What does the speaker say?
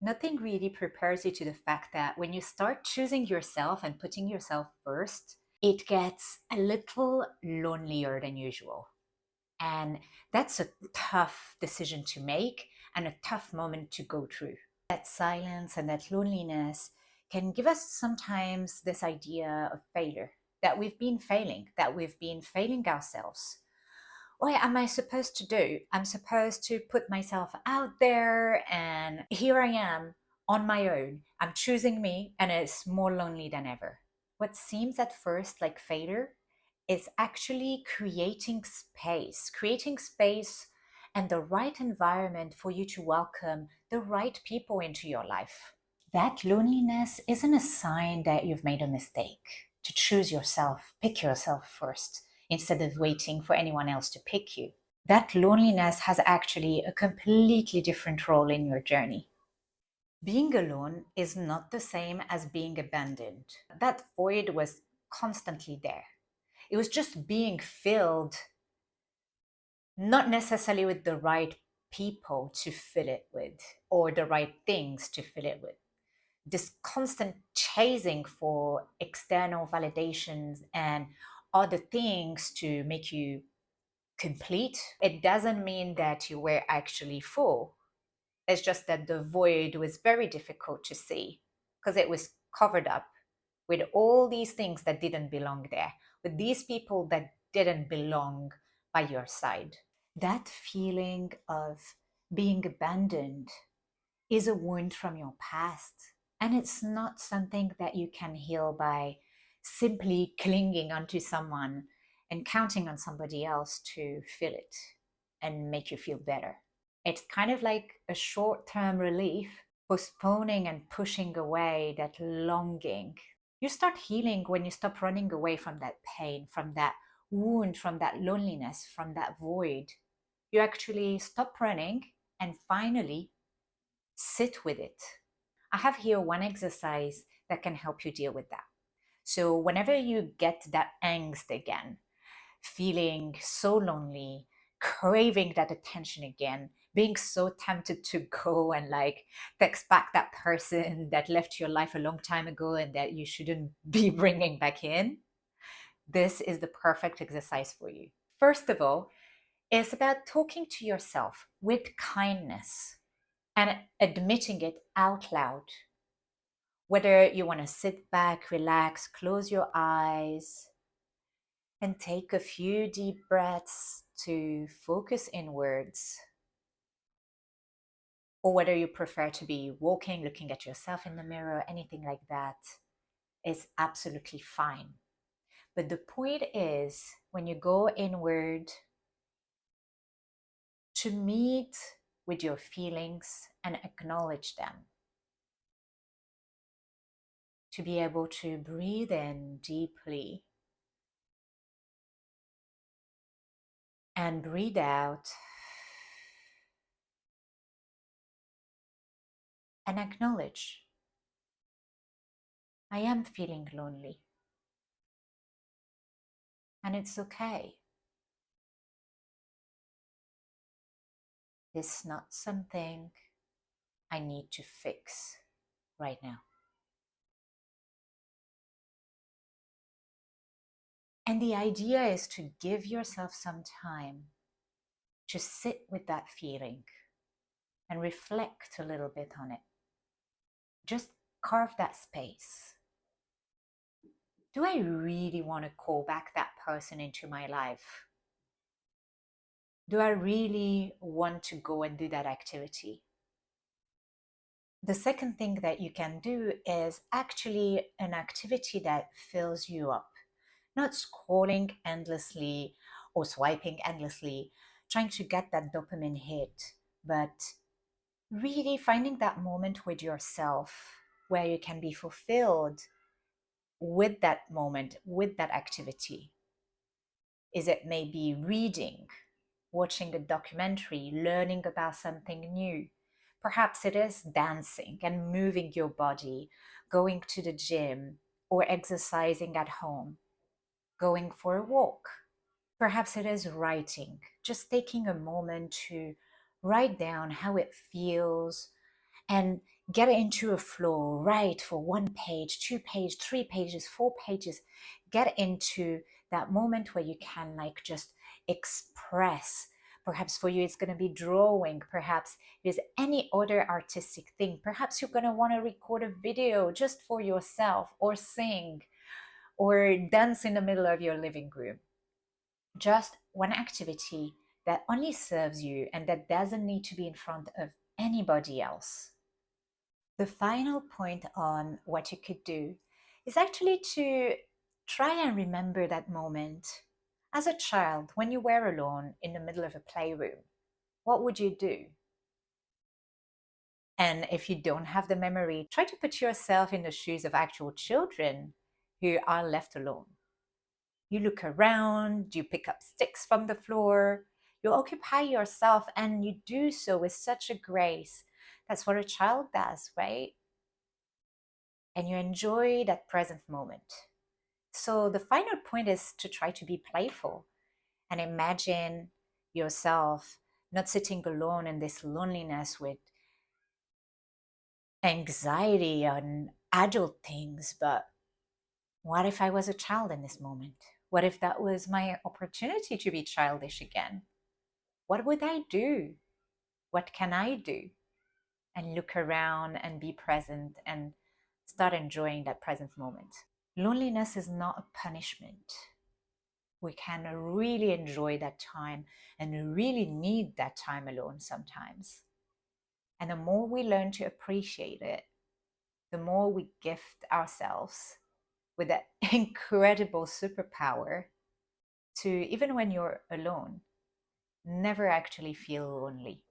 Nothing really prepares you to the fact that when you start choosing yourself and putting yourself first, it gets a little lonelier than usual. And that's a tough decision to make and a tough moment to go through. That silence and that loneliness can give us sometimes this idea of failure, that we've been failing ourselves. What am I supposed to do? I'm supposed to put myself out there, and here I am on my own. I'm choosing me, and it's more lonely than ever. What seems at first like failure is actually creating space and the right environment for you to welcome the right people into your life. That loneliness isn't a sign that you've made a mistake. To choose yourself, pick yourself first, instead of waiting for anyone else to pick you. That loneliness has actually a completely different role in your journey. Being alone is not the same as being abandoned. That void was constantly there. It was just being filled, not necessarily with the right people to fill it with, or the right things to fill it with. This constant chasing for external validations and other things to make you complete, it doesn't mean that you were actually full. It's just that the void was very difficult to see because it was covered up with all these things that didn't belong there, with these people that didn't belong by your side. That feeling of being abandoned is a wound from your past. And it's not something that you can heal by simply clinging onto someone and counting on somebody else to fill it and make you feel better. It's kind of like a short term relief, postponing and pushing away that longing. You start healing when you stop running away from that pain, from that wound, from that loneliness, from that void. You actually stop running and finally sit with it. I have here one exercise that can help you deal with that. So, whenever you get that angst again, feeling so lonely, craving that attention again, being so tempted to go and like text back that person that left your life a long time ago and that you shouldn't be bringing back in, this is the perfect exercise for you. First of all, it's about talking to yourself with kindness and admitting it out loud. Whether you want to sit back, relax, close your eyes, and take a few deep breaths to focus inwards, or whether you prefer to be walking, looking at yourself in the mirror, anything like that, is absolutely fine. But the point is, when you go inward, to meet with your feelings and acknowledge them, to be able to breathe in deeply and breathe out and acknowledge, I am feeling lonely and it's okay. This is not something I need to fix right now. And the idea is to give yourself some time to sit with that feeling and reflect a little bit on it. Just carve that space. Do I really want to call back that person into my life? Do I really want to go and do that activity? The second thing that you can do is actually an activity that fills you up, not scrolling endlessly or swiping endlessly, trying to get that dopamine hit, but really finding that moment with yourself where you can be fulfilled with that moment, with that activity. Is it maybe reading, watching a documentary, learning about something new? Perhaps it is dancing and moving your body, going to the gym, or exercising at home, going for a walk. Perhaps it is writing, just taking a moment to write down how it feels and Get into a flow, write for 1 page, 2 page, 3 pages, 4 pages. Get into that moment where you can like just express. Perhaps for you, it's going to be drawing. Perhaps it is any other artistic thing. Perhaps you're going to want to record a video just for yourself, or sing, or dance in the middle of your living room. Just one activity that only serves you and that doesn't need to be in front of anybody else. The final point on what you could do is actually to try and remember that moment. As a child, when you were alone in the middle of a playroom, what would you do? And if you don't have the memory, try to put yourself in the shoes of actual children who are left alone. You look around, you pick up sticks from the floor, you occupy yourself, and you do so with such a grace. That's what a child does, right? And you enjoy that present moment. So the final point is to try to be playful and imagine yourself not sitting alone in this loneliness with anxiety on adult things, but what if I was a child in this moment? What if that was my opportunity to be childish again? What would I do? What can I do? And look around and be present and start enjoying that present moment. Loneliness is not a punishment. We can really enjoy that time and really need that time alone sometimes. And the more we learn to appreciate it, the more we gift ourselves with that incredible superpower to, even when you're alone, never actually feel lonely.